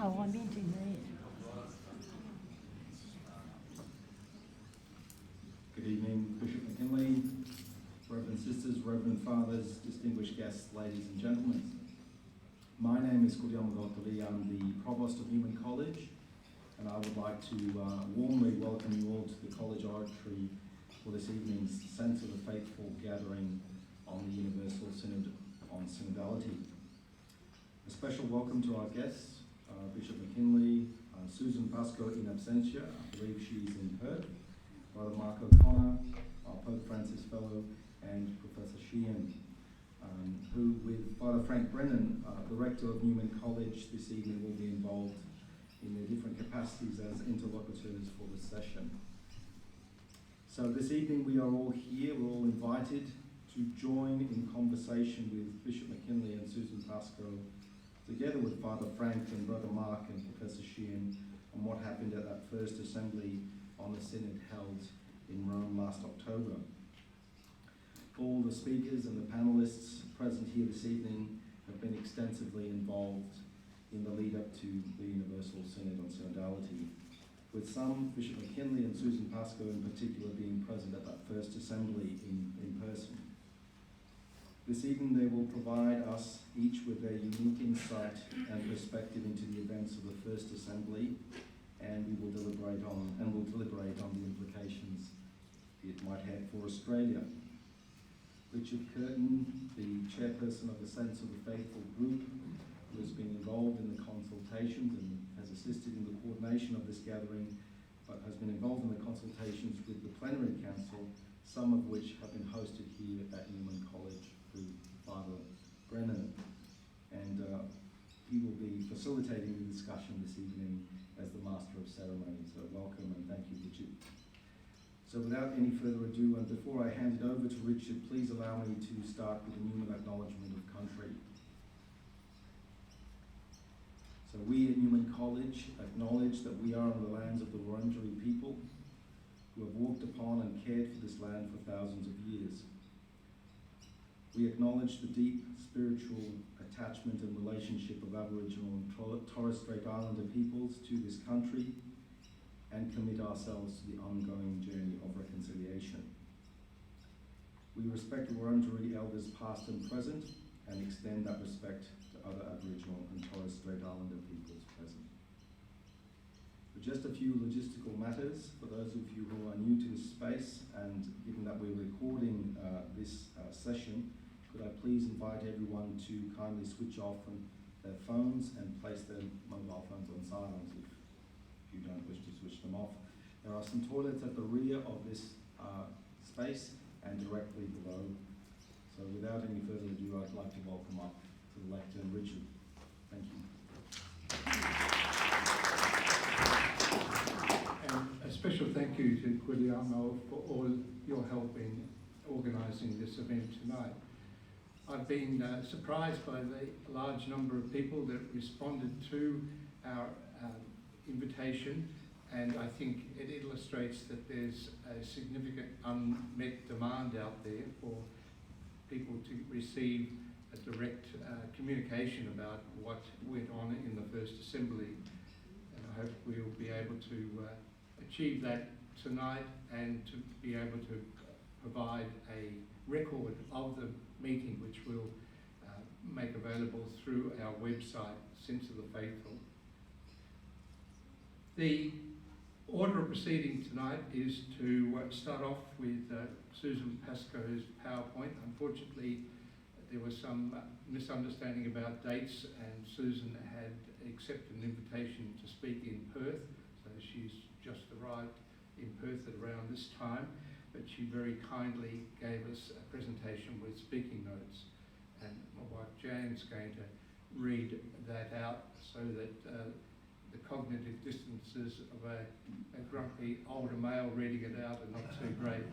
我面前而已。Good evening, Bishop McKinley, Reverend Sisters, Reverend Fathers, distinguished guests, ladies and gentlemen. My name is Guglielmo Gottoli. I'm the Provost of Newman College, and I would like to warmly welcome you all to the College Oratory for this evening's Sense of the Faithful gathering on the Universal Synod on Synodality. A special welcome to our guests, Bishop McKinley, Susan Pascoe in absentia, I believe she's in Perth, Brother Mark O'Connor, our Pope Francis Fellow, and Professor Sheehan, who with Father Frank Brennan, the Rector of Newman College, this evening will be involved in their different capacities as interlocutors for this session. So this evening we are all here, we're all invited to join in conversation with Bishop McKinley and Susan Pascoe, together with Father Frank and Brother Mark and Professor Sheehan, on what happened at that first assembly on the synod held in Rome last October. All the speakers and the panelists present here this evening have been extensively involved in the lead up to the Universal Synod on Synodality, with some, Bishop McKinley and Susan Pascoe in particular, being present at that first assembly in person. This evening they will provide us each with their unique insight and perspective into the events of the first assembly, and we will deliberate on the implications it might have for Australia. Richard Curtin, the chairperson of the Sense of the Faithful group, who has been involved in the consultations and has assisted in the coordination of this gathering, but has been involved in the consultations with the plenary council, some of which have been hosted here at Newman College through Father Brennan. And he will be facilitating the discussion this evening as the Master of Ceremonies. So welcome and thank you, Richard. So without any further ado, and before I hand it over to Richard, please allow me to start with a Newman acknowledgement of country. So we at Newman College acknowledge that we are on the lands of the Wurundjeri people, who have walked upon and cared for this land for thousands of years. We acknowledge the deep spiritual attachment and relationship of Aboriginal and Torres Strait Islander peoples to this country, and commit ourselves to the ongoing journey of reconciliation. We respect Wurundjeri elders past and present, and extend that respect to other Aboriginal and Torres Strait Islander peoples present. But just a few logistical matters for those of you who are new to this space, and given that we're recording this session, could I please invite everyone to kindly switch off their phones and place their mobile phones on silent if you don't wish to switch them off. There are some toilets at the rear of this space and directly below. So without any further ado, I'd like to welcome up to the lectern Richard. Thank you. And a special thank you to Guglielmo for all your help in organising this event tonight. I've been surprised by the large number of people that responded to our invitation, and I think it illustrates that there's a significant unmet demand out there for people to receive a direct communication about what went on in the first assembly. And I hope we'll be able to achieve that tonight, and to be able to provide a record of the meeting, which we'll make available through our website, Sense of the Faithful. The order of proceeding tonight is to start off with Susan Pascoe's PowerPoint. Unfortunately, there was some misunderstanding about dates, and Susan had accepted an invitation to speak in Perth, so she's just arrived in Perth at around this time, but she very kindly gave us a presentation with speaking notes, and my wife Jan's going to read that out so that the cognitive distances of a grumpy older male reading it out are not too great.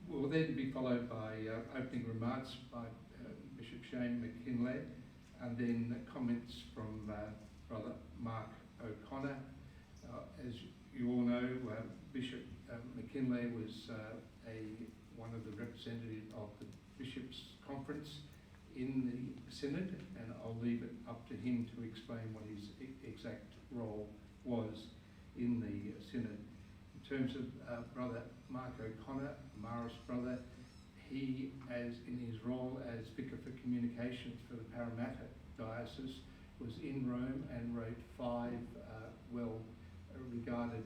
Will then be followed by opening remarks by Bishop Shane McKinley, and then comments from Brother Mark O'Connor. As you all know, Bishop McKinley was one of the representatives of the Bishops' Conference in the Synod, and I'll leave it up to him to explain what his exact role was in the Synod. In terms of Brother Mark O'Connor, Marist brother, he, as in his role as Vicar for Communications for the Parramatta Diocese, was in Rome and wrote 5 well-regarded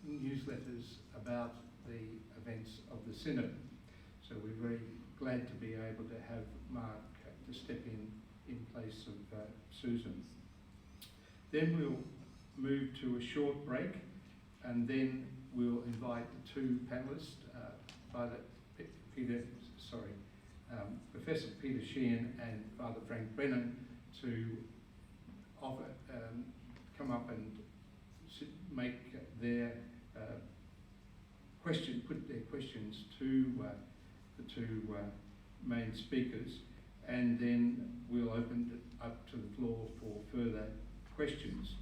newsletters about the events of the Synod. So we're very glad to be able to have Mark to step in place of Susan. Then we'll move to a short break, and then we'll invite the 2 panellists, Professor Peter Sheehan and Father Frank Brennan, to come up and make their put their questions to the 2 main speakers, and then we'll open it up to the floor for further questions.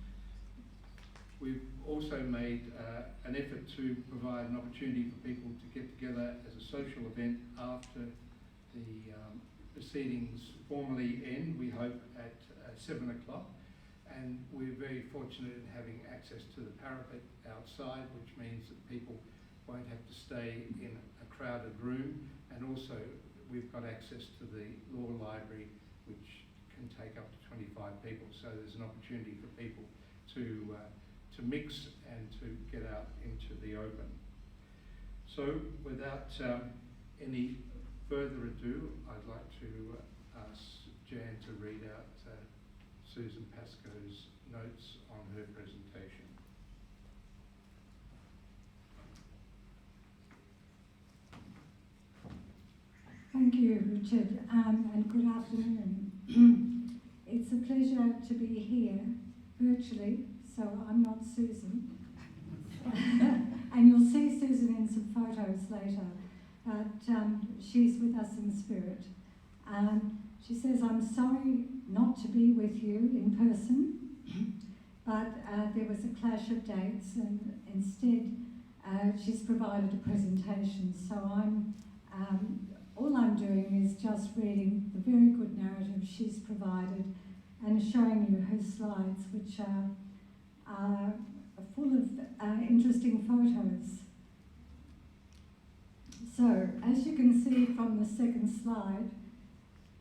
We've also made an effort to provide an opportunity for people to get together as a social event after the proceedings formally end, we hope at 7 o'clock. And we're very fortunate in having access to the parapet outside, which means that people won't have to stay in a crowded room. And also we've got access to the law library, which can take up to 25 people. So there's an opportunity for people to mix and to get out into the open. So without any further ado, I'd like to ask Jan to read out Susan Pascoe's notes on her presentation. Thank you, Richard, and good afternoon. It's a pleasure to be here virtually, so I'm not Susan. And you'll see Susan in some photos later, but she's with us in spirit. She says, I'm sorry not to be with you in person, but there was a clash of dates, and instead she's provided a presentation. So all I'm doing is just reading the very good narrative she's provided and showing you her slides, which are full of interesting photos. So, as you can see from the second slide,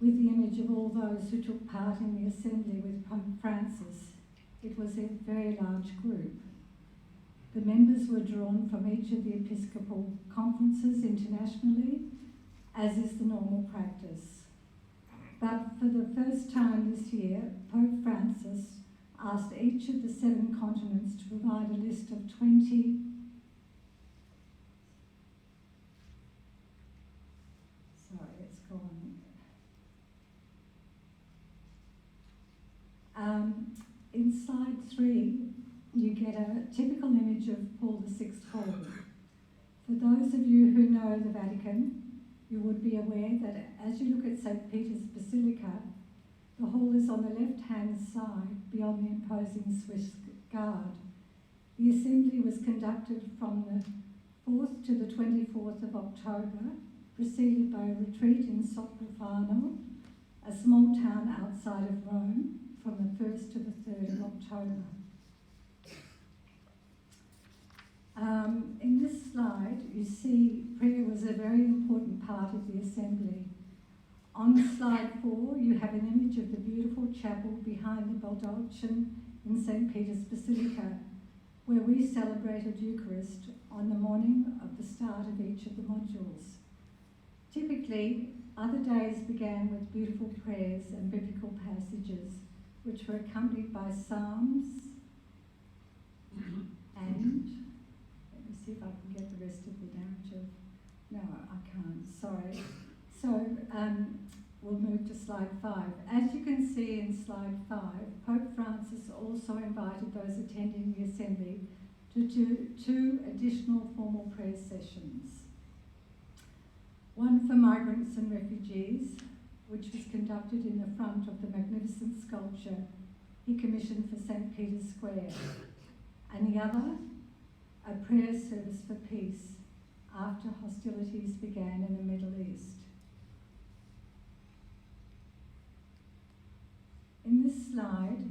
with the image of all those who took part in the assembly with Pope Francis, it was a very large group. The members were drawn from each of the episcopal conferences internationally, as is the normal practice. But for the first time this year, Pope Francis asked each of the 7 continents to provide a list of 20 in slide 3, you get a typical image of Paul VI Hall. For those of you who know the Vatican, you would be aware that as you look at St. Peter's Basilica, the hall is on the left-hand side beyond the imposing Swiss Guard. The assembly was conducted from the 4th to the 24th of October, preceded by a retreat in Sopprofano, a small town outside of Rome, from the 1st to the 3rd of October. In this slide, you see prayer was a very important part of the assembly. On slide 4, you have an image of the beautiful chapel behind the Baldachin in St. Peter's Basilica, where we celebrated Eucharist on the morning of the start of each of the modules. Typically, other days began with beautiful prayers and biblical passages, which were accompanied by psalms and, let me see if I can get the rest of the narrative. No, I can't, sorry. So we'll move to slide 5. As you can see in slide 5, Pope Francis also invited those attending the assembly to do 2 additional formal prayer sessions. One for migrants and refugees, which was conducted in the front of the magnificent sculpture he commissioned for St. Peter's Square, and the other, a prayer service for peace after hostilities began in the Middle East. slide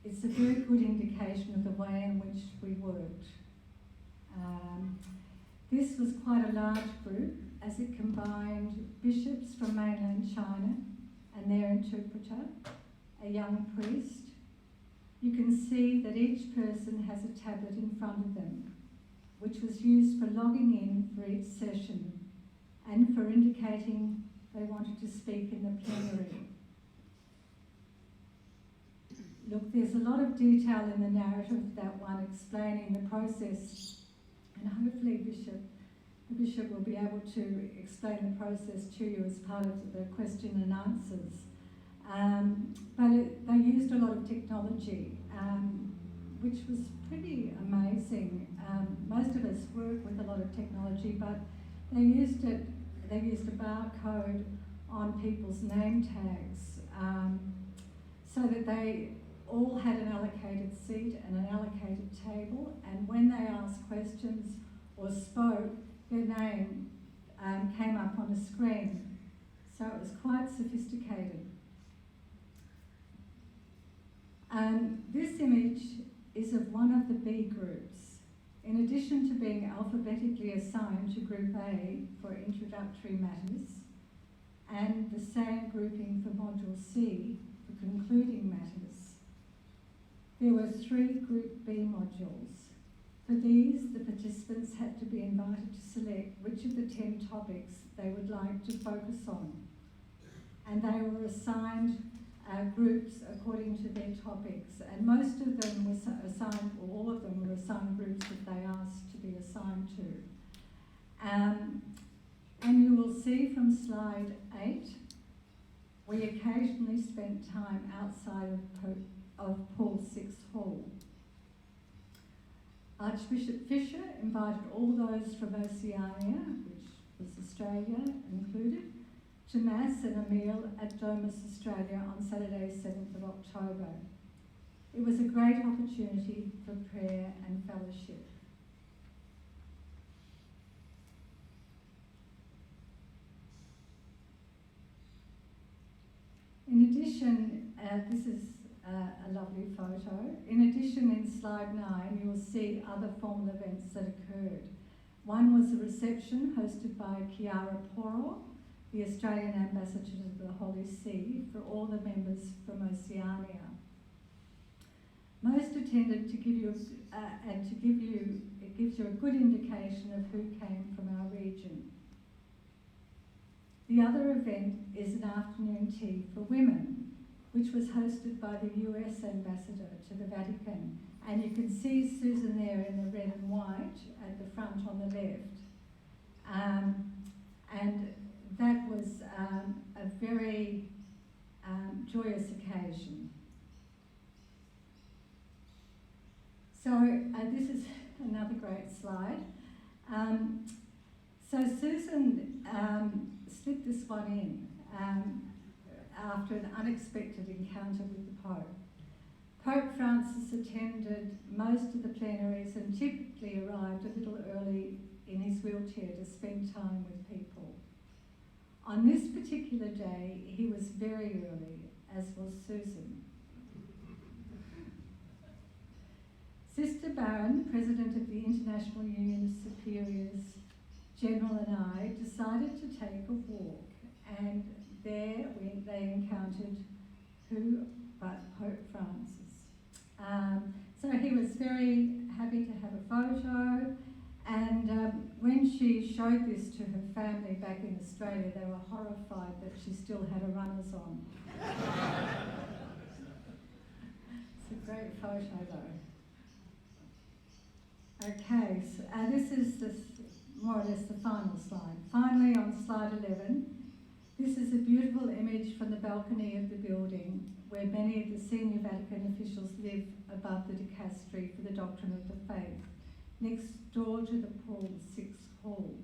is a very good indication of the way in which we worked. This was quite a large group, as it combined bishops from mainland China and their interpreter, a young priest. You can see that each person has a tablet in front of them, which was used for logging in for each session and for indicating they wanted to speak in the plenary. Look, there's a lot of detail in the narrative of that one explaining the process, and hopefully the bishop will be able to explain the process to you as part of the question and answers. They used a lot of technology, which was pretty amazing. Most of us work with a lot of technology, but they used a barcode on people's name tags, so that they all had an allocated seat and an allocated table, and when they asked questions or spoke, their name came up on a screen. So it was quite sophisticated. This image is of one of the B groups. In addition to being alphabetically assigned to Group A for introductory matters, and the same grouping for Module C for concluding matters, there were 3 Group B modules. For these, the participants had to be invited to select which of the 10 topics they would like to focus on, and they were assigned groups according to their topics, and most of them were assigned, or all of them were assigned groups that they asked to be assigned to. And you will see from slide 8, we occasionally spent time outside of Paul VI Hall. Archbishop Fisher invited all those from Oceania, which was Australia included, to Mass and a meal at Domus Australia on Saturday 7th of October. It was a great opportunity for prayer and fellowship. In addition, this is a lovely photo. In addition, in slide 9, you will see other formal events that occurred. One was a reception hosted by Chiara Porro, the Australian ambassador to the Holy See, for all the members from Oceania. Most attended to give you, it gives you a good indication of who came from our region. The other event is an afternoon tea for women, which was hosted by the US ambassador to the Vatican. And you can see Susan there in the red and white at the front on the left. And that was a very joyous occasion. So this is another great slide. So Susan slipped this one in after an unexpected encounter with the Pope. Pope Francis attended most of the plenaries and typically arrived a little early in his wheelchair to spend time with people. On this particular day, he was very early, as was Susan. Sister Barron, President of the International Union of Superiors General, and I decided to take a walk, and there they encountered who but Pope Francis. So he was very happy to have a photo, and when she showed this to her family back in Australia, they were horrified that she still had a runners on. It's a great photo though. Okay, so this is more or less the final slide. Finally, on slide 11, this is a beautiful image from the balcony of the building where many of the senior Vatican officials live above the dicastery for the doctrine of the faith, next door to the Paul VI Hall.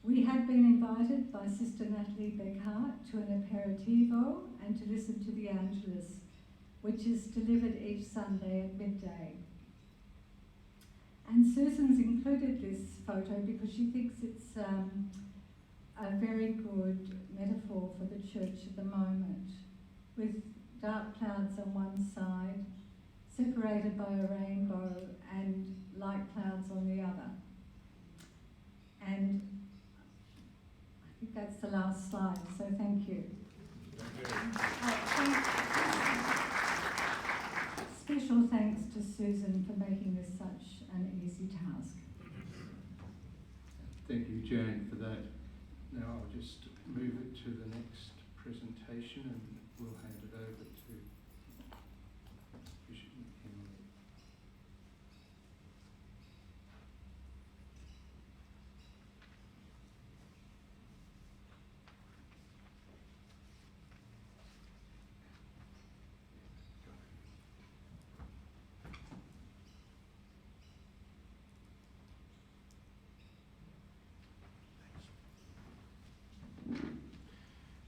We had been invited by Sister Natalie Beckhart to an aperitivo and to listen to the Angelus, which is delivered each Sunday at midday. And Susan's included this photo because she thinks it's a very good metaphor for the church at the moment, with dark clouds on one side, separated by a rainbow, and light clouds on the other. And I think that's the last slide, so thank you. Special thanks to Susan for making this such an easy task. Thank you, Jane, for that. Now I'll just move it to the next presentation and we'll hand it over to Bishop McKinley.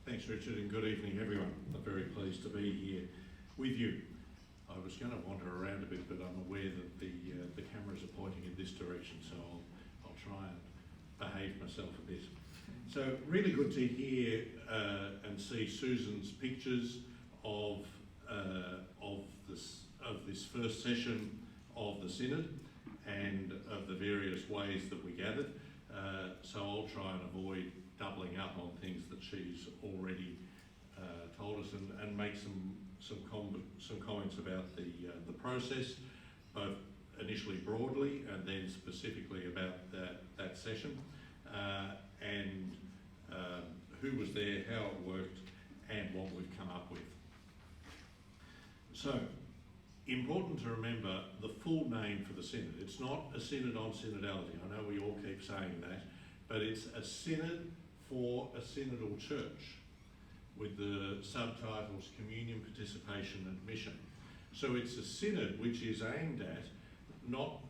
Thanks, Richard, and good evening, everyone. I'm very pleased to be here with you. I was going to wander around a bit, but I'm aware that the cameras are pointing in this direction, so I'll try and behave myself a bit. So, really good to hear and see Susan's pictures of this first session of the Synod and of the various ways that we gathered. So I'll try and avoid doubling up on things that she's already told us and make some comments about the process, both initially broadly and then specifically about that session, and who was there, how it worked, and what we've come up with. So, important to remember the full name for the Synod. It's not a Synod on Synodality. I know we all keep saying that, but it's a Synod for a Synodal Church, with the subtitles Communion, Participation and Mission. So it's a Synod which is aimed at not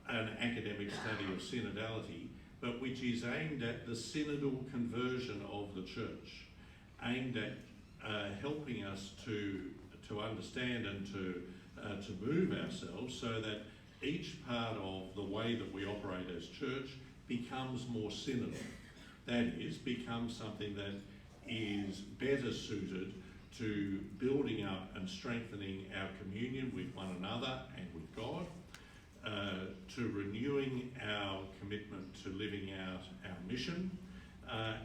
an academic study of synodality, but which is aimed at the synodal conversion of the church, aimed at helping us to understand and to move ourselves so that each part of the way that we operate as church becomes more synodal. That is, becomes something that is better suited to building up and strengthening our communion with one another and with God, to renewing our commitment to living out our mission,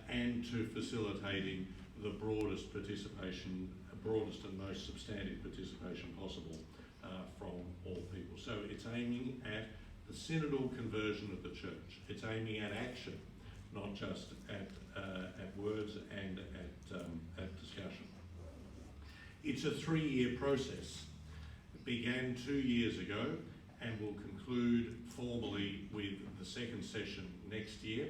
and to facilitating the broadest and most substantive participation possible from all people. So it's aiming at the synodal conversion of the church. It's aiming at action, not just at words and at discussion. It's a 3-year process. It began 2 years ago and will conclude formally with the second session next year.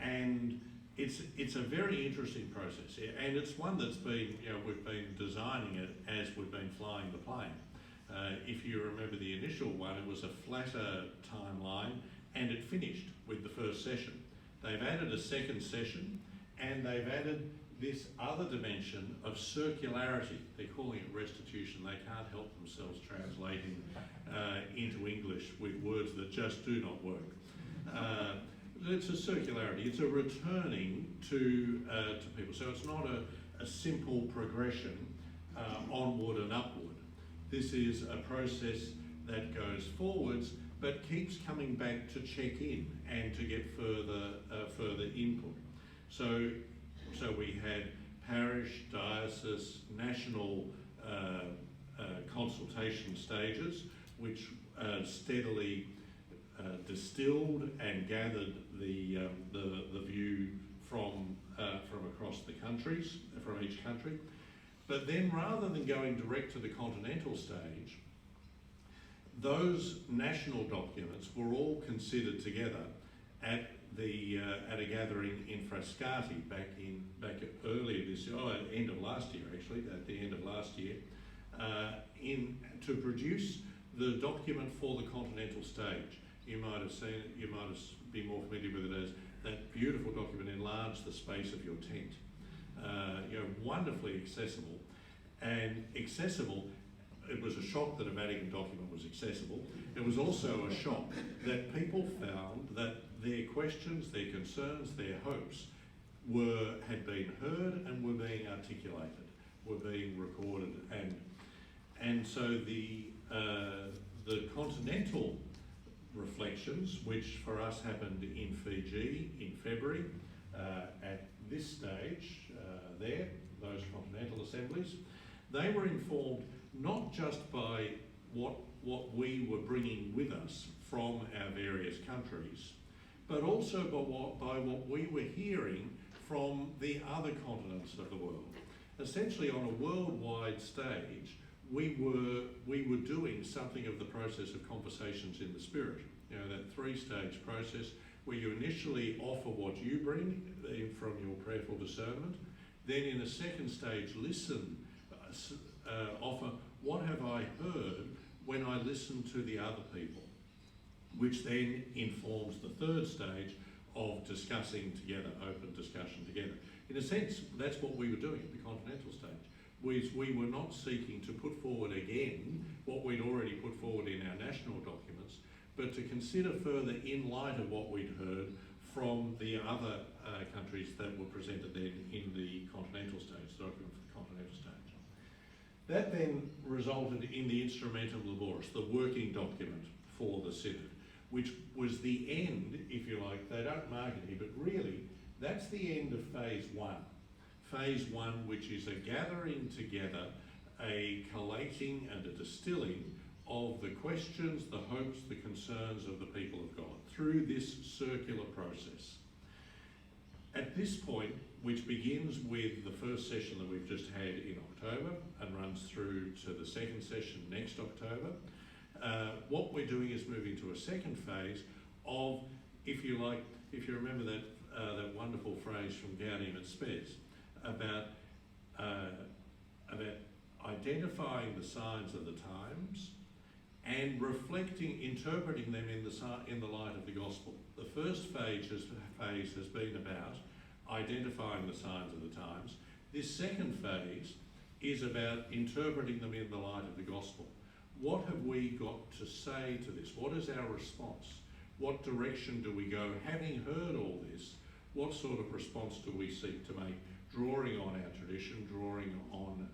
And it's a very interesting process, and it's one that's been, we've been designing it as we've been flying the plane. If you remember the initial one, it was a flatter timeline and it finished with the first session. They've added a second session and they've added this other dimension of circularity. They're calling it restitution. They can't help themselves translating into English with words that just do not work. It's a circularity. It's a returning to people. So it's not a simple progression onward and upward. This is a process that goes forwards but keeps coming back to check in and to get further input. So we had parish, diocese, national consultation stages, which steadily distilled and gathered the view from across the countries, from each country. But then, rather than going direct to the continental stage, those national documents were all considered together at a gathering in Frascati earlier this year, at the end of last year actually, to produce the document for the continental stage. You might have seen it, you might be more familiar with it as that beautiful document, Enlarge the Space of Your Tent. Wonderfully accessible. And accessible, it was a shock that a Vatican document was accessible. It was also a shock that people found that their questions, their concerns, their hopes had been heard and were being articulated, were being recorded, and so the continental reflections, which for us happened in Fiji in February, at this stage those continental assemblies, they were informed not just by what we were bringing with us from our various countries, but also by what we were hearing from the other continents of the world. Essentially, on a worldwide stage, we were doing something of the process of conversations in the spirit. You know, that three-stage process where you initially offer what you bring from your prayerful discernment, then in a second stage listen, offer what have I heard when I listen to the other people, which then informs the third stage of discussing together, open discussion together. In a sense, that's what we were doing at the continental stage. We were not seeking to put forward again what we'd already put forward in our national documents, but to consider further in light of what we'd heard from the other countries that were presented then in the continental stage, the document for the continental stage. That then resulted in the Instrumentum Laboris, the working document for the Synod, which was the end, if you like. They don't mark it here, but really that's the end of phase one. Phase one, which is a gathering together, a collating and a distilling of the questions, the hopes, the concerns of the people of God through this circular process. At this point, which begins with the first session that we've just had in October and runs through to the second session next October, what we're doing is moving to a second phase of, if you like, if you remember that wonderful phrase from Gaudium et Spes about identifying the signs of the times and reflecting, interpreting them in the light of the gospel. The first phase has been about identifying the signs of the times. This second phase is about interpreting them in the light of the gospel. What have we got to say to this? What is our response? What direction do we go? Having heard all this, what sort of response do we seek to make, drawing on our tradition, drawing on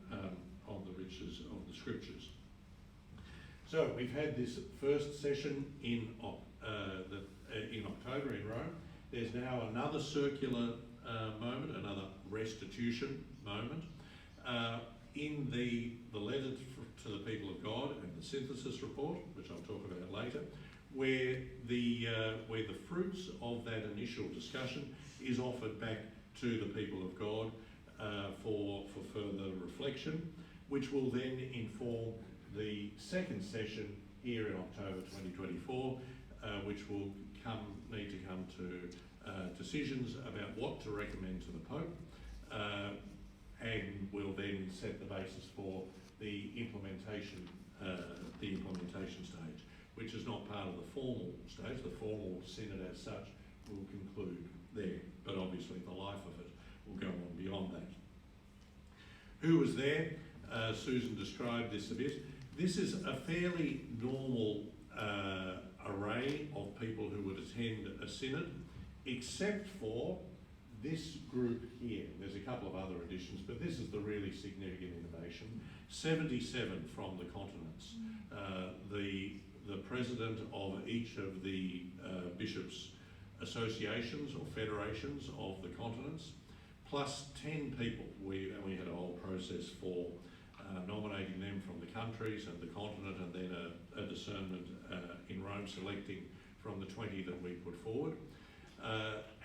the riches of the scriptures? So we've had this first session in October in Rome. There's now another circular moment, another restitution moment. In the letter to the people of God and the synthesis report, which I'll talk about later, where the fruits of that initial discussion is offered back to the people of God for further reflection, which will then inform the second session here in October 2024, which will need to come to decisions about what to recommend to the Pope, and will then set the basis for the implementation stage, which is not part of the formal stage. The formal synod as such will conclude there, but obviously the life of it will go on beyond that. Who was there? Susan described this a bit. This is a fairly normal array of people who would attend a synod, except for this group here. There's a couple of other additions, but this is the really significant innovation. 77 from the continents. The president of each of the bishops' associations or federations of the continents, plus 10 people. We had a whole process for nominating them from the countries and the continent, and then a discernment in Rome selecting from the 20 that we put forward.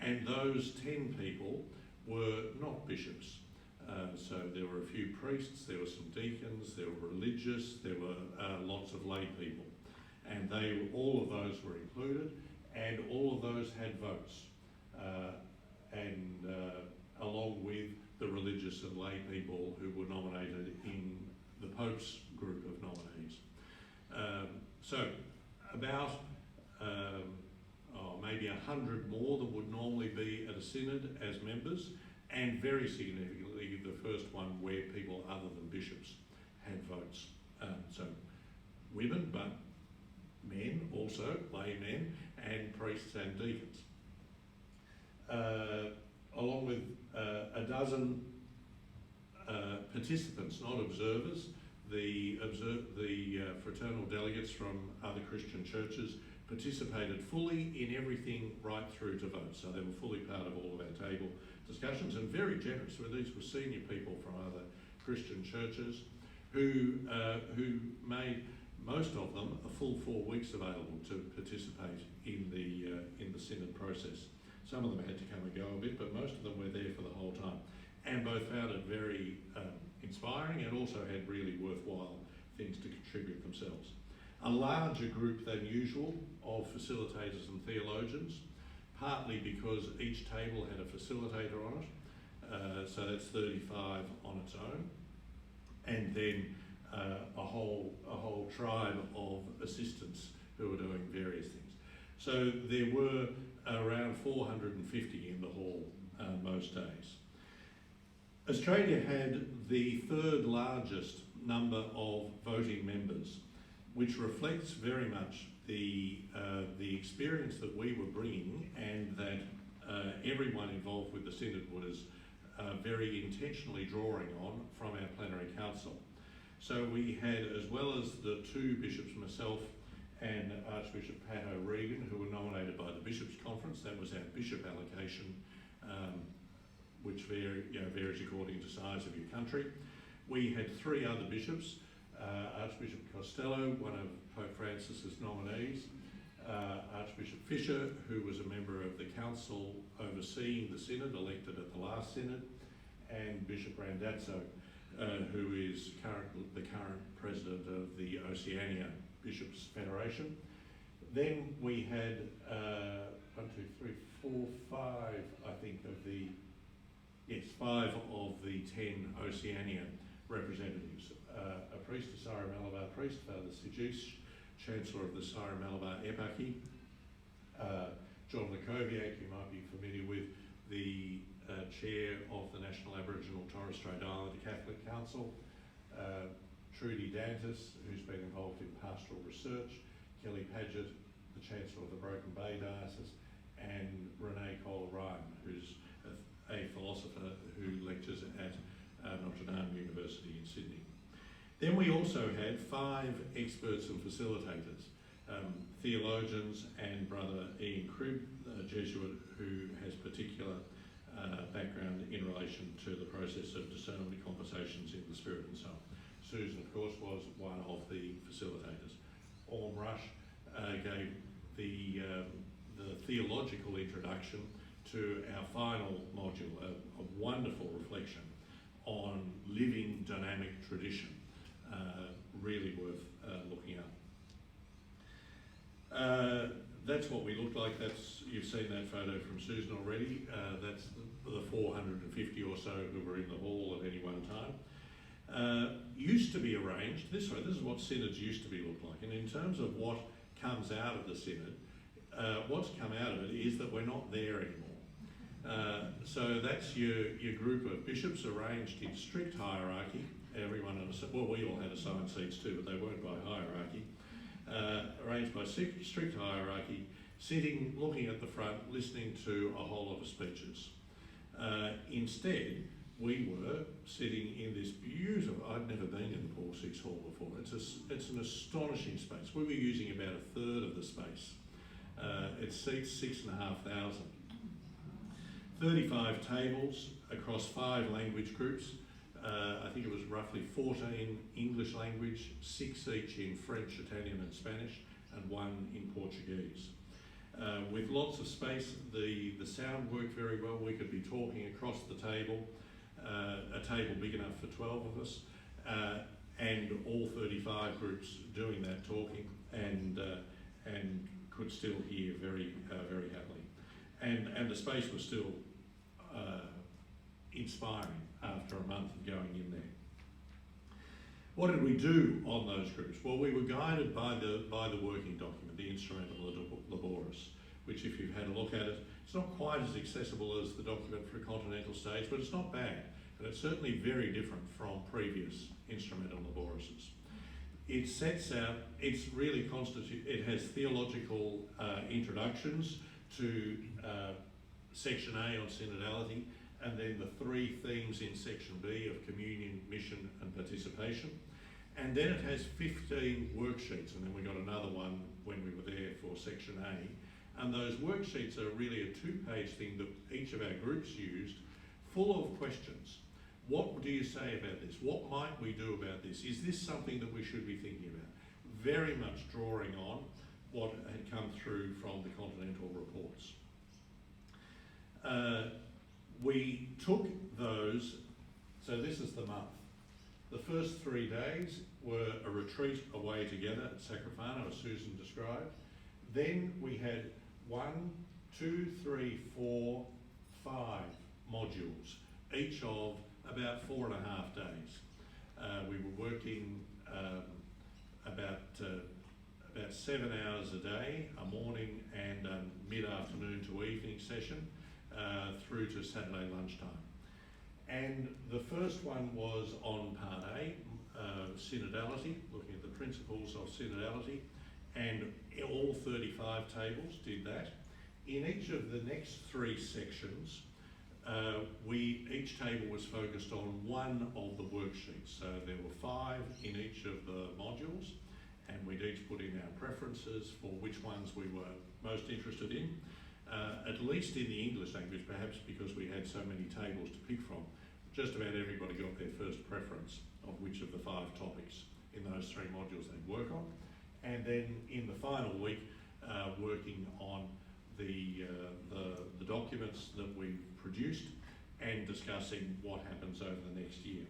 And those 10 people were not bishops. So there were a few priests, there were some deacons, there were religious, there were lots of lay people. And all of those were included, and all of those had votes. Along with the religious and lay people who were nominated in the Pope's group of nominees. So about maybe 100 more than would normally be at a synod as members, and very significantly the first one where people other than bishops had votes. So women, but men also, lay men, and priests and deacons. along with a dozen participants, not observers. The fraternal delegates from other Christian churches participated fully in everything right through to vote. So they were fully part of all of our table discussions, and very generous. So these were senior people from other Christian churches who made most of them a full 4 weeks available to participate in the synod process. Some of them had to come and go a bit, but most of them were there for the whole time, and both found it very inspiring and also had really worthwhile things to contribute themselves. A larger group than usual of facilitators and theologians, partly because each table had a facilitator on it, so that's 35 on its own, and then a whole tribe of assistants who were doing various things. So there were around 450 in the hall most days. Australia had the third largest number of voting members, which reflects very much the experience that we were bringing, and that everyone involved with the synod was very intentionally drawing on from our plenary council. So we had, as well as the two bishops, myself and Archbishop Pat O'Regan, who were nominated by the Bishops' Conference. That was our bishop allocation, which varies according to size of your country. We had three other bishops, Archbishop Costello, one of Pope Francis's nominees, Archbishop Fisher, who was a member of the council overseeing the synod, elected at the last synod, and Bishop Randazzo, who is the current president of the Oceania Bishops Federation. Then we had 5 of the 10 Oceania representatives. A priest, a Syro-Malabar priest, Father Sijish, Chancellor of the Syro-Malabar Eparchy. John Lakoviak, you might be familiar with, the Chair of the National Aboriginal Torres Strait Islander Catholic Council. Trudy Dantas, who's been involved in pastoral research. Kelly Paget, the Chancellor of the Broken Bay Diocese. And Renee Kohler-Ryan, who's a philosopher who lectures at Notre Dame University in Sydney. Then we also had 5 experts and facilitators, theologians and Brother Ian Cribb, a Jesuit who has particular background in relation to the process of discernment conversations in the Spirit and so on. Susan, of course, was one of the facilitators. Orm Rush gave the theological introduction to our final module, a wonderful reflection on living dynamic tradition, really worth looking up. That's what we looked like. You've seen that photo from Susan already. That's the 450 or so who were in the hall at any one time. Used to be arranged this way. This is what synods used to look like. And in terms of what comes out of the synod, what's come out of it is that we're not there anymore. So that's your group of bishops arranged in strict hierarchy. Everyone we all had assigned seats too, but they weren't by hierarchy. Arranged by strict hierarchy, sitting, looking at the front, listening to a whole lot of speeches. Instead, we were sitting in this beautiful, I'd never been in the Paul VI Hall before. It's an astonishing space. We were using about a third of the space. It seats 6,500. 35 tables across 5 language groups. I think it was roughly 14 English language, 6 each in French, Italian and Spanish, and 1 in Portuguese. With lots of space, the sound worked very well. We could be talking across the table, a table big enough for 12 of us, and all 35 groups doing that talking, and could still hear very happily. And the space was still inspiring after a month of going in there. What did we do on those groups? Well, we were guided by the working document, the Instrumental Laboris, which, if you've had a look at it, it's not quite as accessible as the document for a continental stage, but it's not bad. And it's certainly very different from previous Instrumental Laborises. It sets out, it has theological introductions to Section A on synodality, and then the 3 themes in Section B of communion, mission and participation. And then it has 15 worksheets, and then we got another one when we were there for Section A. And those worksheets are really a 2-page thing that each of our groups used, full of questions. What do you say about this? What might we do about this? Is this something that we should be thinking about? Very much drawing on what had come through from the Continental reports. We took those, so this is the month. The first 3 days were a retreat away together at Sacrofano, as Susan described. Then we had 1, 2, 3, 4, 5 modules, each of about 4.5 days. We were working about 7 hours a day, a morning and a mid-afternoon to evening session, through to Saturday lunchtime. And the first one was on part A, synodality, looking at the principles of synodality, and all 35 tables did that. In each of the next 3 sections, each table was focused on one of the worksheets. So there were 5 in each of the modules, and we'd each put in our preferences for which ones we were most interested in. At least in the English language, perhaps because we had so many tables to pick from, just about everybody got their first preference of which of the 5 topics in those 3 modules they'd work on. And then in the final week, working on the documents that we produced and discussing what happens over the next year.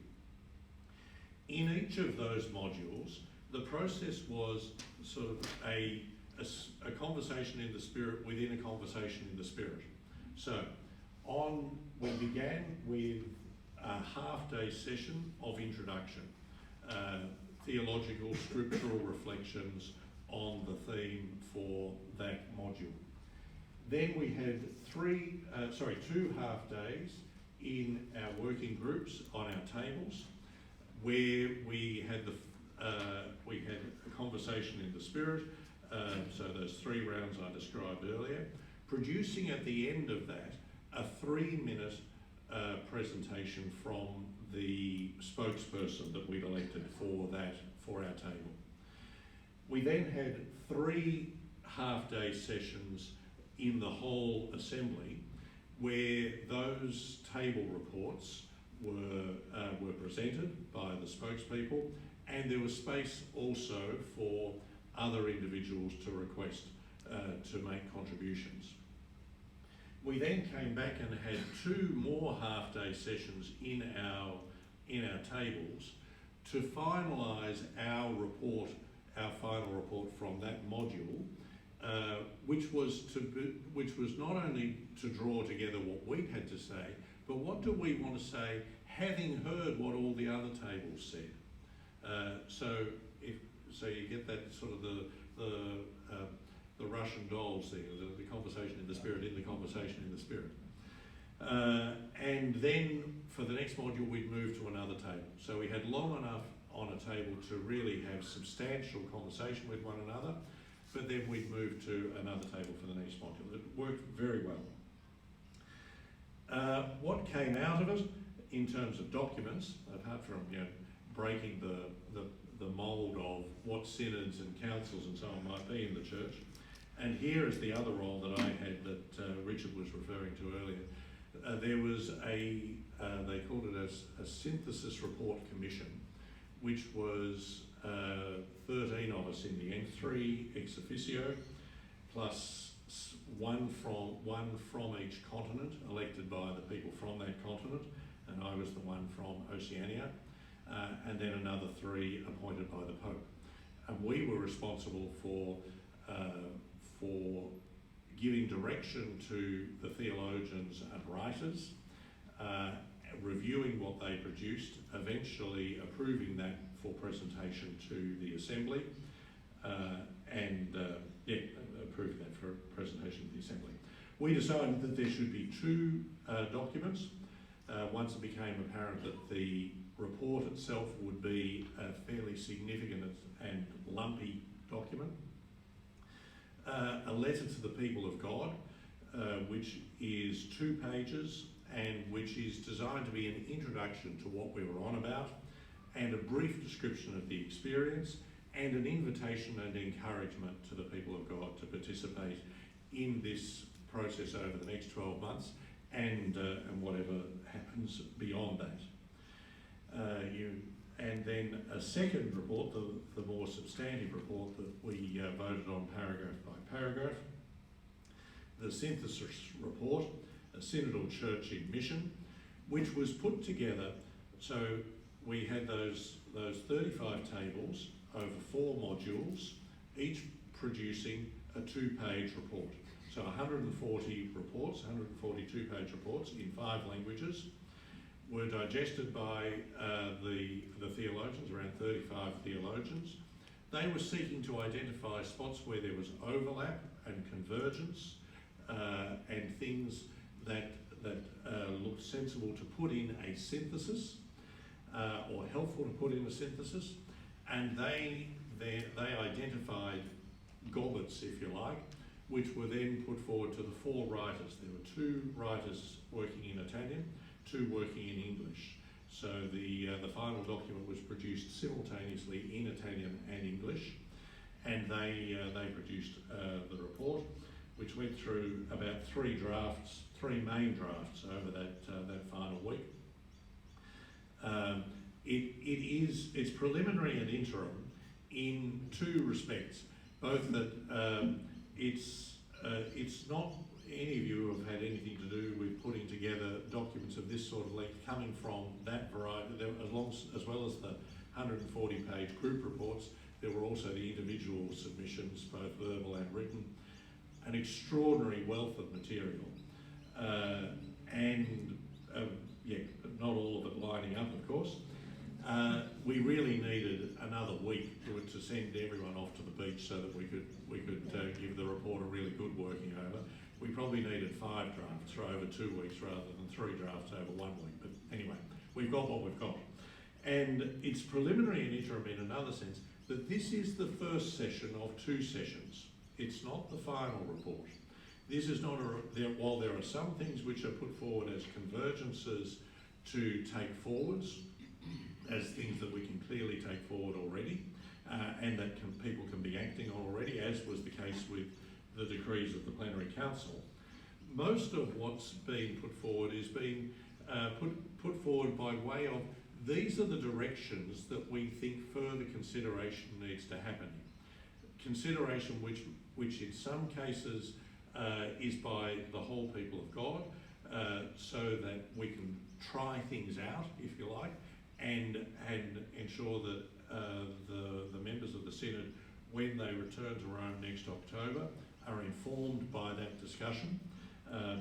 In each of those modules, the process was sort of a conversation in the spirit within a conversation in the spirit. So we began with a half-day session of introduction, theological, scriptural reflections on the theme for that module. Then we had 2 half days in our working groups on our tables, where we had a conversation in the spirit. So those 3 rounds I described earlier, producing at the end of that a 3-minute presentation from the spokesperson that we'd elected for our table. We then had 3 half-day sessions in the whole assembly where those table reports were presented by the spokespeople, and there was space also for other individuals to request to make contributions. We then came back and had 2 more half-day sessions in our tables to finalise our final report from that module, which was not only to draw together what we had to say, but what do we want to say, having heard what all the other tables said. So you get that sort of the Russian dolls thing, the conversation in the spirit, in the conversation in the spirit. And then for the next module, we'd move to another table. So we had long enough on a table to really have substantial conversation with one another, but then we'd move to another table for the next module. It worked very well. What came out of it in terms of documents, apart from breaking the mould of what synods and councils and so on might be in the church, and here is the other role that I had that Richard was referring to earlier. There was they called it a synthesis report commission, which was 13 of us in the end, 3 ex officio, plus one from each continent, elected by the people from that continent, and I was the one from Oceania, and then another 3 appointed by the Pope. And we were responsible for giving direction to the theologians and writers, reviewing what they produced, eventually approving that for presentation to the Assembly, and approving that for presentation to the Assembly. We decided that there should be 2 documents. Once it became apparent that the report itself would be a fairly significant and lumpy document. A letter to the people of God, which is 2 pages and which is designed to be an introduction to what we were on about, and a brief description of the experience, and an invitation and encouragement to the people of God to participate in this process over the next 12 months and whatever happens beyond that. And then a second report, the more substantive report that we voted on paragraph by paragraph, the synthesis report, a synodal church in mission, which was put together. So we had those 35 tables over 4 modules, each producing a 2-page report. So 140 reports, 142 page reports in 5 languages, were digested by the theologians, around 35 theologians. They were seeking to identify spots where there was overlap and convergence, and things that looked sensible to put in a synthesis, or helpful to put in a synthesis. And they identified gobbets, if you like, which were then put forward to the 4 writers. There were 2 writers working in Italian, 2 working in English. So the final document was produced simultaneously in Italian and English, and they produced the report, which went through about 3 drafts, 3 main drafts over that final week. It's preliminary and interim in 2 respects, both that it's not any of you have had anything to do with putting together documents of this sort of length coming from that variety, as well as the 140-page group reports. There were also the individual submissions, both verbal and written, an extraordinary wealth of material, not all of it lining up, of course. We really needed another week to send everyone off to the beach so that we could give the report a really good working over. We probably needed 5 drafts for over 2 weeks rather than 3 drafts over 1 week. But anyway, we've got what we've got. And it's preliminary and interim in another sense that this is the first session of 2 sessions. It's not the final report. This is not while there are some things which are put forward as convergences to take forwards, as things that we can clearly take forward already, and that people can be acting on already, as was the case with the decrees of the Plenary Council. Most of what's being put forward is being put forward by way of, these are the directions that we think further consideration needs to happen. Consideration which in some cases is by the whole people of God, so that we can try things out, if you like, and ensure that the members of the Synod, when they return to Rome next October, are informed by that discussion,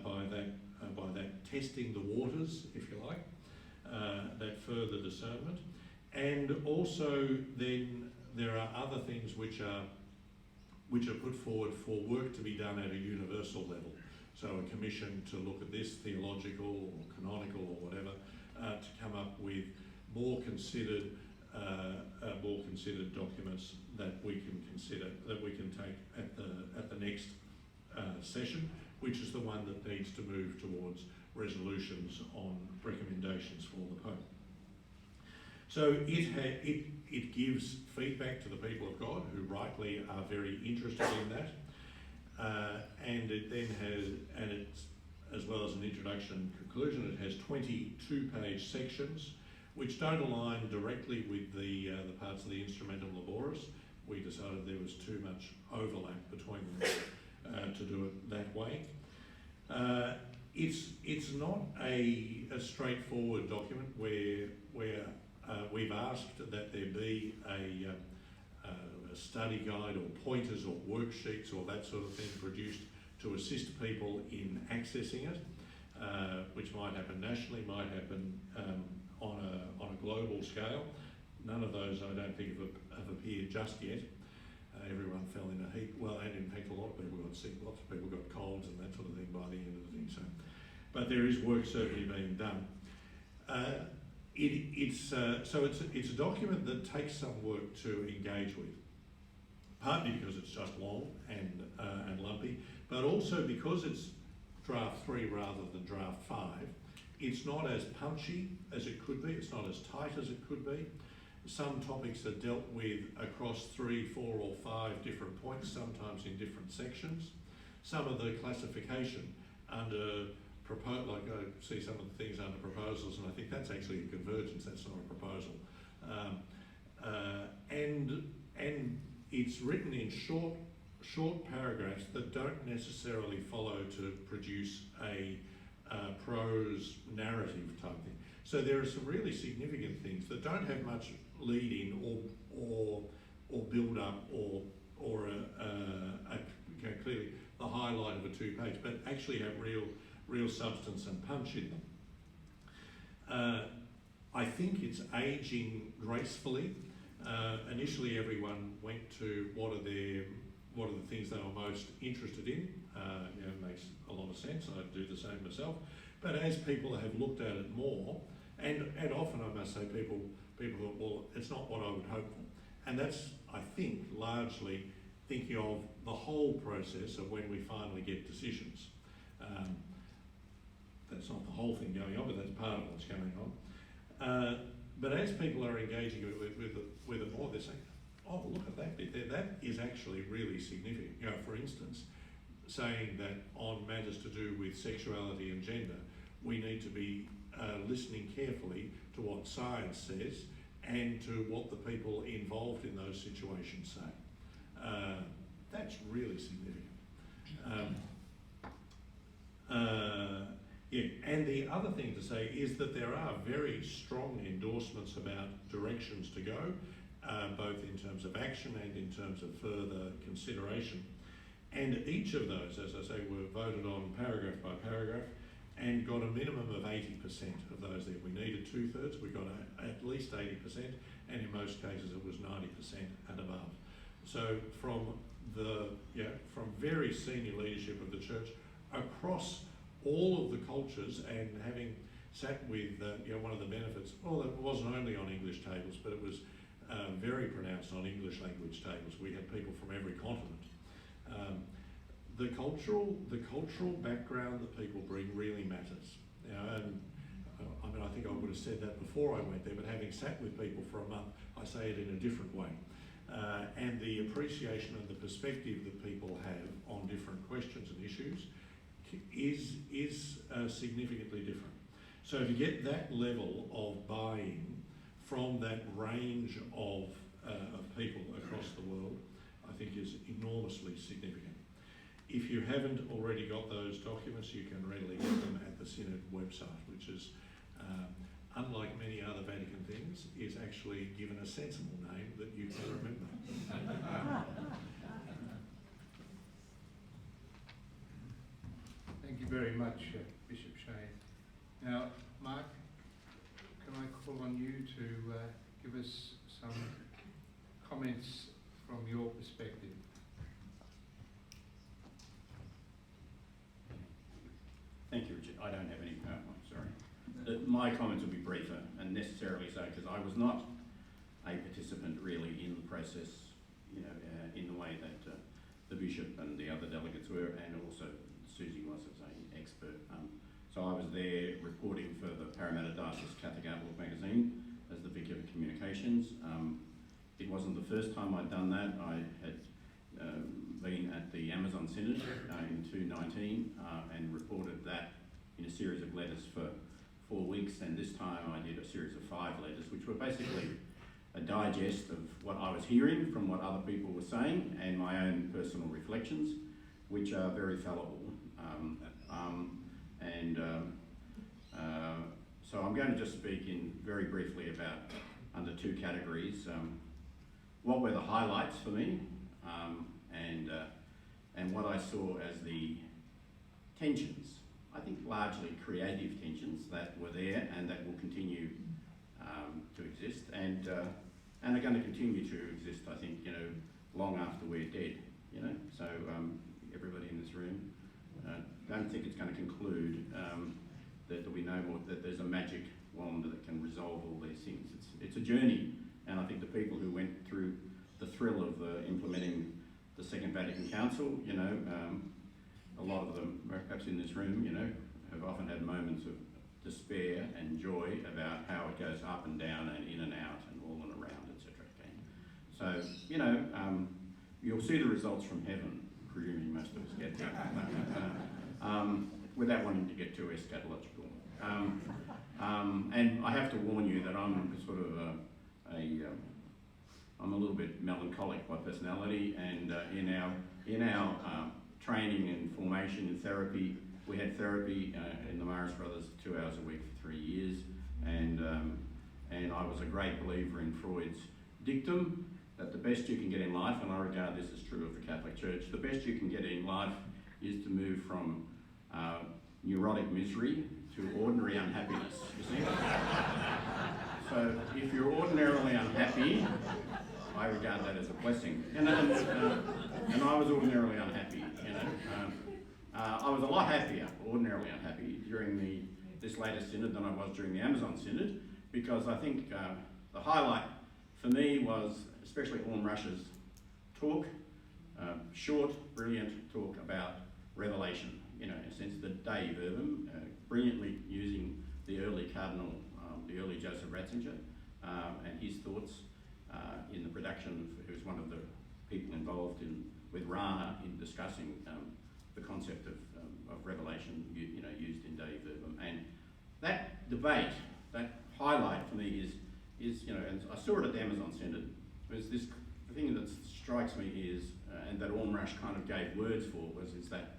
by that testing the waters, if you like, that further discernment. And also then there are other things which are put forward for work to be done at a universal level. So a commission to look at this, theological or canonical or whatever, to come up with more considered documents that we can consider, that we can take at the next session, which is the one that needs to move towards resolutions on recommendations for the Pope. So it gives feedback to the people of God, who rightly are very interested in that, and it then has, and it's, as well as an introduction and conclusion, it has 22-page sections which don't align directly with the parts of the Instrumentum Laboris. We decided there was too much overlap between them to do it that way. It's not a straightforward document where we've asked that there be a study guide or pointers or worksheets or that sort of thing produced to assist people in accessing it, which might happen nationally, might happen on a global scale. None of those, I don't think, have appeared just yet. Everyone fell in a heap. Well, and in fact, a lot of people got sick. Lots of people got colds and that sort of thing by the end of the thing. So, but there is work certainly being done. It's a document that takes some work to engage with. Partly because it's just long and lumpy, but also because it's draft 3 rather than draft 5. It's not as punchy as it could be, it's not as tight as it could be. Some topics are dealt with across 3, 4 or 5 different points, sometimes in different sections. Some of the classification under like I see some of the things under proposals, and I think that's actually a convergence, that's not a proposal. And it's written in short paragraphs that don't necessarily follow to produce a prose narrative type thing. So there are some really significant things that don't have much lead in or build up or clearly the highlight of a 2-page, but actually have real substance and punch in them. I think it's aging gracefully. Initially, everyone went to what are the things they were most interested in. It makes a lot of sense. I do the same myself. But as people have looked at it more, and often I must say people thought, well, it's not what I would hope for. And that's, I think, largely thinking of the whole process of when we finally get decisions. That's not the whole thing going on, but that's part of what's going on. But as people are engaging with it more, they're saying, oh, look at that bit there, that is actually really significant. You know, for instance, saying that on matters to do with sexuality and gender, we need to be listening carefully to what science says and to what the people involved in those situations say. That's really significant. And the other thing to say is that there are very strong endorsements about directions to go, both in terms of action and in terms of further consideration. And each of those, as I say, were voted on paragraph by paragraph and got a minimum of 80% of those there. We needed 2/3, we got at least 80%, and in most cases it was 90% and above. So from very senior leadership of the church across all of the cultures, and having sat with one of the benefits, well, it wasn't only on English tables, but it was very pronounced on English language tables. We had people from every continent. The cultural background that people bring really matters. You know, and I mean, I think I would have said that before I went there, but having sat with people for a month, I say it in a different way. And the appreciation and the perspective that people have on different questions and issues is significantly different. So to get that level of buy-in from that range of people across the world, I think is enormously significant. If you haven't already got those documents, you can readily get them at the Synod website, which is, unlike many other Vatican things, is actually given a sensible name that you can remember. Thank you very much, Bishop Shane. Now, Mark, can I call on you to give us some comments from your perspective? Thank you, Richard. I don't have any, sorry. My comments will be briefer, and necessarily so, because I was not a participant really in the process, in the way that the Bishop and the other delegates were, and also Susie was as an expert. So I was there reporting for the Parramatta Diocese Catholic Outlook magazine as the Vicar of Communications. It wasn't the first time I'd done that. I had been at the Amazon Synod in 2019 and reported that in a series of letters for 4 weeks, and this time I did a series of 5 letters, which were basically a digest of what I was hearing from what other people were saying and my own personal reflections, which are very fallible. So I'm going to just speak very briefly about under 2 categories. What were the highlights for me, and what I saw as the tensions, I think largely creative tensions that were there and that will continue to exist and are going to continue to exist, I think, long after we're dead, So everybody in this room, don't think it's going to conclude that we know more, that there's a magic wand that can resolve all these things. It's a journey, and I think the people who went through the thrill of implementing the Second Vatican Council, a a lot of them, perhaps in this room, have often had moments of despair and joy about how it goes up and down and in and out and all and around, etc. So, you'll see the results from heaven, presuming most of us get there, without wanting to get too eschatological. And I have to warn you that I'm sort of I'm a little bit melancholic by personality, and in our training and formation in therapy, we had therapy in the Morris Brothers 2 hours a week for 3 years, and I was a great believer in Freud's dictum that the best you can get in life, and I regard this as true of the Catholic Church, the best you can get in life is to move from neurotic misery to ordinary unhappiness, you see? So if you're ordinarily unhappy, I regard that as a blessing. And I was ordinarily unhappy, I was a lot happier, ordinarily unhappy, during this latest synod than I was during the Amazon synod, because I think the highlight for me was especially Orm Rush's talk, short, brilliant talk about revelation, in a sense the Dei Verbum, brilliantly using the early Cardinal, the early Joseph Ratzinger, and his thoughts in the production of, who was one of the people involved with Rana in discussing the concept of revelation, used in Dei Verbum. And that debate, that highlight for me is and I saw it at the Amazon Synod, was this, the thing that strikes me is, and that Orm Rush kind of gave words for, is that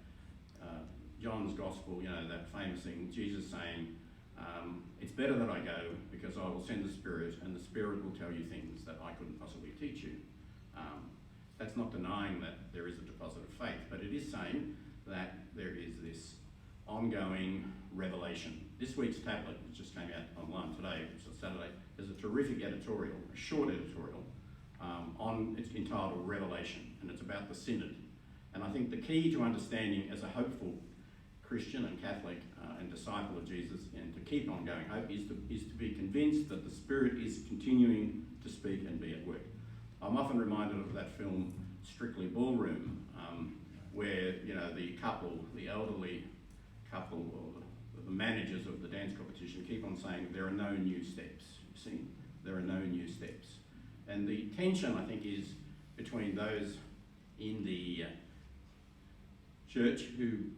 John's Gospel, that famous thing, Jesus saying, it's better that I go because I will send the Spirit and the Spirit will tell you things that I couldn't possibly teach you. That's not denying that there is a deposit of faith, but it is saying that there is this ongoing revelation. This week's tablet, which just came out online today, which is Saturday, there's a terrific editorial, a short editorial, it's entitled Revelation, and it's about the Synod. And I think the key to understanding as a hopeful Christian and Catholic and disciple of Jesus, and to keep ongoing hope, is to be convinced that the Spirit is continuing to speak and be at work. I'm often reminded of that film Strictly Ballroom, where the elderly couple, or the managers of the dance competition keep on saying there are no new steps. You see, there are no new steps, and the tension, I think, is between those in the church who,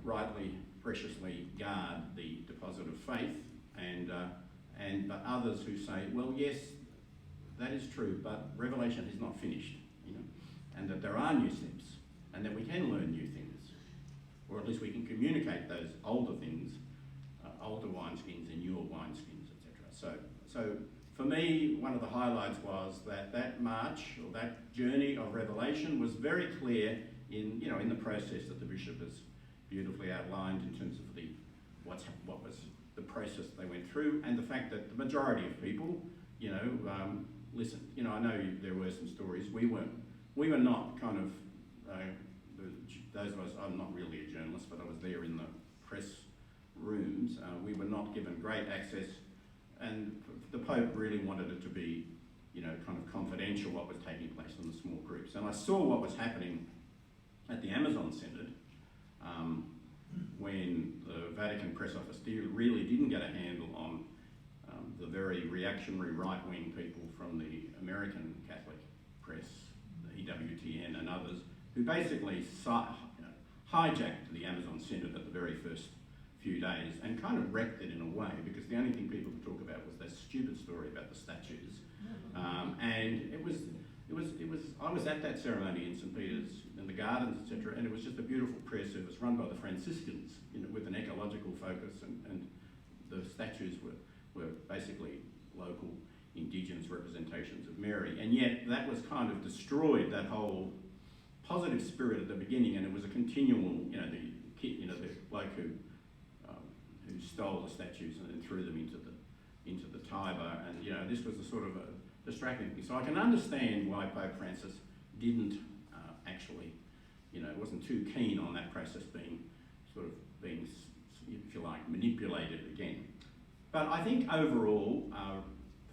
rightly, preciously guard the deposit of faith, but others who say, well, yes, that is true, but revelation is not finished, and that there are new steps, and that we can learn new things, or at least we can communicate those older things, older wineskins and newer wineskins, etc. So for me, one of the highlights was that march, or that journey of revelation, was very clear in the process that the bishop has beautifully outlined in terms of what was the process they went through, and the fact that the majority of people, listened. I know there were some stories. We were not kind of those of us. I'm not really a journalist, but I was there in the press rooms. We were not given great access, and the Pope really wanted it to be, kind of confidential what was taking place in the small groups. And I saw what was happening at the Amazon Synod, when the Vatican press office really didn't get a handle on the very reactionary right-wing people from the American Catholic press, the EWTN and others, who basically hijacked the Amazon Synod at the very first few days and kind of wrecked it in a way, because the only thing people could talk about was that stupid story about the statues. And it was. I was at that ceremony in St. Peter's, in the gardens, etc., and it was just a beautiful prayer service run by the Franciscans, with an ecological focus, and the statues were basically local indigenous representations of Mary. And yet that was kind of destroyed, that whole positive spirit at the beginning, and it was a continual, the bloke who stole the statues and then threw them into the Tiber, and this was a sort of a distracting thing. So I can understand why Pope Francis didn't actually, wasn't too keen on that process being, if you like, manipulated again. But I think overall,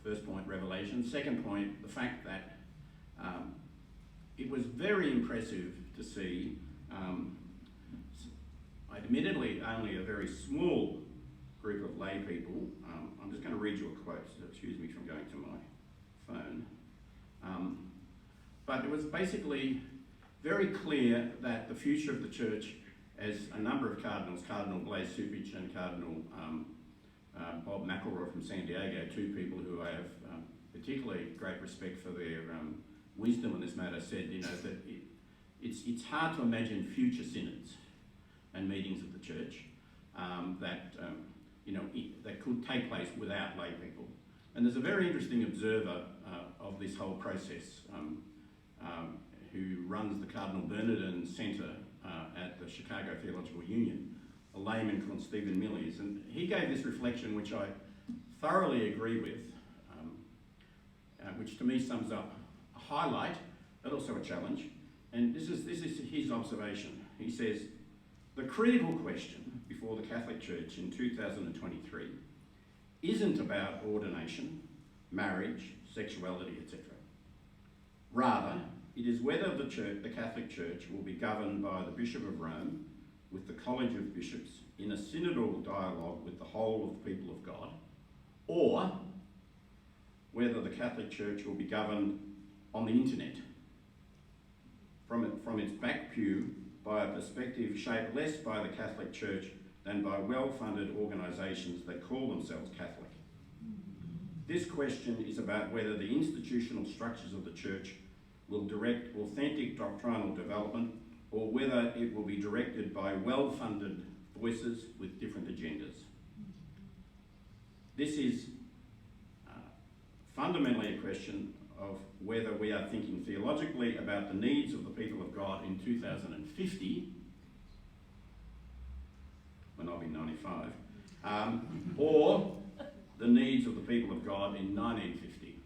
first point, revelation. Second point, the fact that it was very impressive to see admittedly only a very small group of lay people. I'm just going to read you a quote, so excuse me from going to my phone. But it was basically very clear that the future of the church, as a number of cardinals, Cardinal Blaise Cupich and Cardinal Bob McElroy from San Diego, two people who I have particularly great respect for their wisdom on this matter, said, you know, that it's hard to imagine future synods and meetings of the church that could take place without lay people. And there's a very interesting observer of this whole process who runs the Cardinal Bernardin Centre at the Chicago Theological Union, a layman called Stephen Millies, and he gave this reflection which I thoroughly agree with, which to me sums up a highlight, but also a challenge. And this is his observation. He says, the critical question before the Catholic Church in 2023 isn't about ordination, marriage, sexuality, etc. Rather, it is whether the Catholic Church will be governed by the Bishop of Rome with the College of Bishops in a synodal dialogue with the whole of the people of God, or whether the Catholic Church will be governed on the internet from its back pew by a perspective shaped less by the Catholic Church than by well-funded organisations that call themselves Catholic. This question is about whether the institutional structures of the Church will direct authentic doctrinal development, or whether it will be directed by well-funded voices with different agendas. This is fundamentally a question of whether we are thinking theologically about the needs of the people of God in 2050, when I'll be 95, or the needs of the people of God in 1950.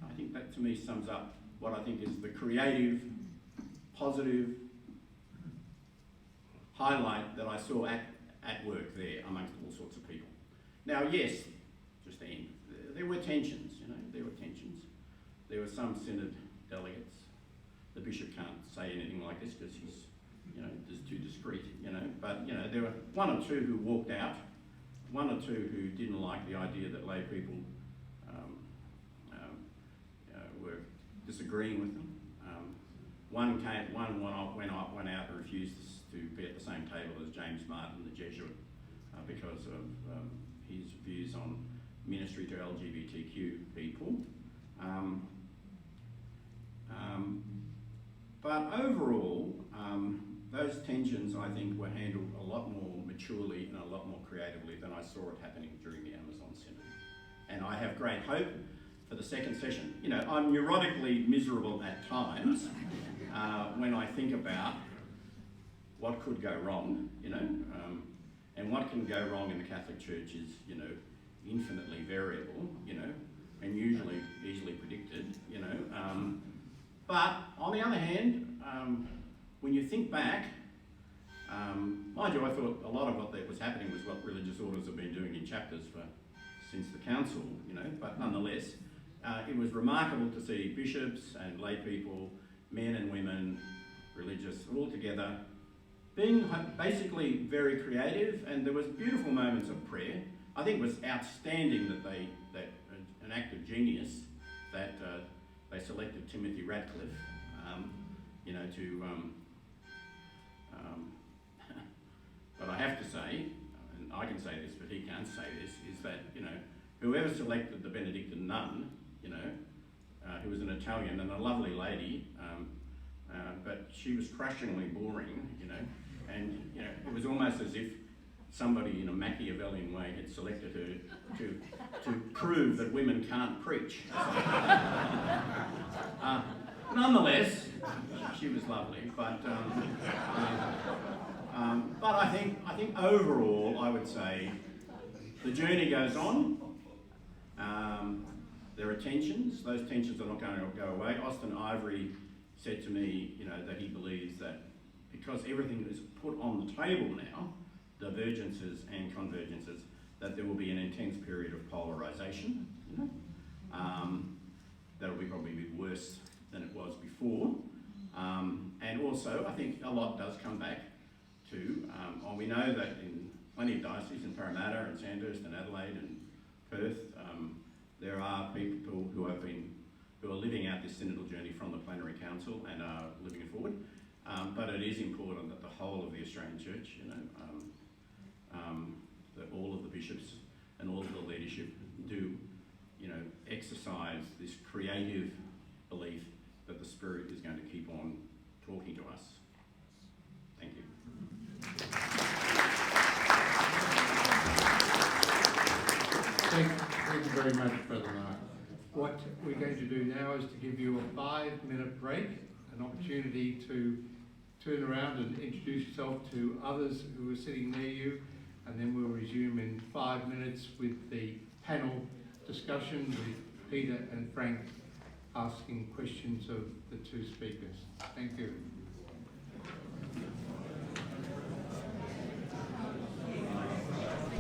I think that to me sums up what I think is the creative, positive highlight that I saw at work there amongst all sorts of people. Now, yes, just to end, there were tensions, there were tensions. There were some synod delegates. The bishop can't say anything like this because he's, just too discreet, but, there were one or two who walked out, one or two who didn't like the idea that lay people were disagreeing with them. One went out and refused to be at the same table as James Martin, the Jesuit, because of his views on ministry to LGBTQ people. But overall, those tensions, I think, were handled a lot more maturely and a lot more creatively than I saw it happening during the Amazon Synod. And I have great hope for the second session. I'm neurotically miserable at times when I think about what could go wrong, and what can go wrong in the Catholic Church is, infinitely variable, and usually easily predicted, But on the other hand, when you think back, mind you, I thought a lot of what was happening was what religious orders have been doing in chapters since the council, but nonetheless, it was remarkable to see bishops and lay people, men and women, religious, all together, being basically very creative, and there was beautiful moments of prayer. I think it was outstanding that an act of genius that they selected Timothy Radcliffe, but I have to say, and I can say this, but he can't say this, is that, whoever selected the Benedictine nun, who was an Italian and a lovely lady, but she was crushingly boring, and, it was almost as if somebody in a Machiavellian way had selected her to prove that women can't preach. Nonetheless, she was lovely, but I think overall, I would say the journey goes on. There are tensions. Those tensions are not going to go away. Austin Ivory said to me, that he believes that because everything is put on the table now, divergences and convergences, that there will be an intense period of polarisation. That'll be probably a bit worse than it was before. And also, I think a lot does come back we know that in plenty of dioceses, in Parramatta and Sandhurst and Adelaide and Perth, there are people who are living out this synodal journey from the plenary council and are living it forward. But it is important that the whole of the Australian Church, that all of the bishops and all of the leadership do, exercise this creative belief that the Spirit is going to keep on talking to us. Thank you. Thank you very much, Brother Mark. What we're going to do now is to give you a 5-minute break, an opportunity to turn around and introduce yourself to others who are sitting near you, and then we'll resume in 5 minutes with the panel discussion with Peter and Frank asking questions of the two speakers. Thank you.